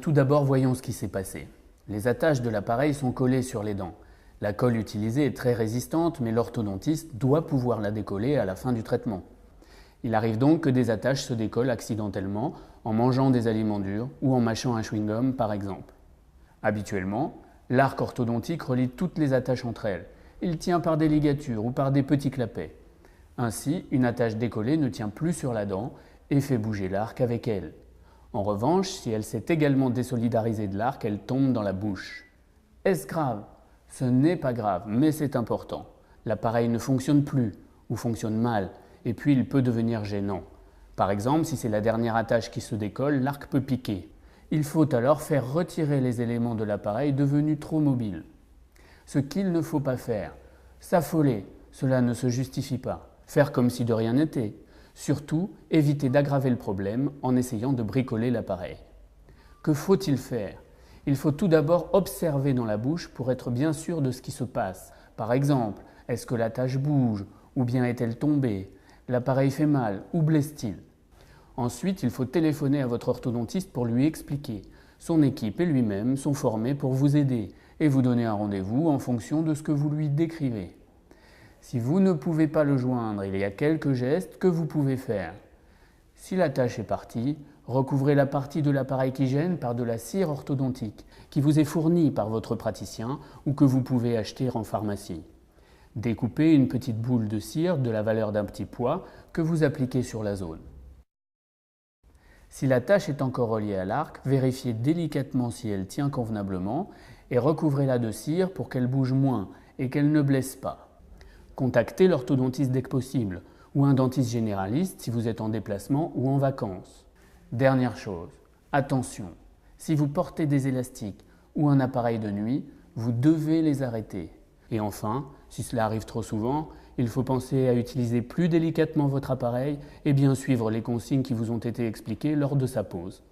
Tout d'abord, voyons ce qui s'est passé. Les attaches de l'appareil sont collées sur les dents. La colle utilisée est très résistante, mais l'orthodontiste doit pouvoir la décoller à la fin du traitement. Il arrive donc que des attaches se décollent accidentellement en mangeant des aliments durs ou en mâchant un chewing-gum par exemple. Habituellement, l'arc orthodontique relie toutes les attaches entre elles. Il tient par des ligatures ou par des petits clapets. Ainsi, une attache décollée ne tient plus sur la dent et fait bouger l'arc avec elle. En revanche, si elle s'est également désolidarisée de l'arc, elle tombe dans la bouche. Est-ce grave? Ce n'est pas grave, mais c'est important. L'appareil ne fonctionne plus ou fonctionne mal, et puis il peut devenir gênant. Par exemple, si c'est la dernière attache qui se décolle, l'arc peut piquer. Il faut alors faire retirer les éléments de l'appareil devenus trop mobiles. Ce qu'il ne faut pas faire, s'affoler, cela ne se justifie pas. Faire comme si de rien n'était. Surtout, éviter d'aggraver le problème en essayant de bricoler l'appareil. Que faut-il faire? Il faut tout d'abord observer dans la bouche pour être bien sûr de ce qui se passe. Par exemple, est-ce que l'attache bouge ou bien est-elle tombée? L'appareil fait mal ou blesse-t-il? Ensuite, il faut téléphoner à votre orthodontiste pour lui expliquer. Son équipe et lui-même sont formés pour vous aider et vous donner un rendez-vous en fonction de ce que vous lui décrivez. Si vous ne pouvez pas le joindre, il y a quelques gestes que vous pouvez faire. Si l'attache est partie, recouvrez la partie de l'appareil qui gêne par de la cire orthodontique qui vous est fournie par votre praticien ou que vous pouvez acheter en pharmacie. Découpez une petite boule de cire de la valeur d'un petit pois que vous appliquez sur la zone. Si l'attache est encore reliée à l'arc, vérifiez délicatement si elle tient convenablement et recouvrez-la de cire pour qu'elle bouge moins et qu'elle ne blesse pas. Contactez l'orthodontiste dès que possible ou un dentiste généraliste si vous êtes en déplacement ou en vacances. Dernière chose, attention, si vous portez des élastiques ou un appareil de nuit, vous devez les arrêter. Et enfin, si cela arrive trop souvent, il faut penser à utiliser plus délicatement votre appareil et bien suivre les consignes qui vous ont été expliquées lors de sa pose.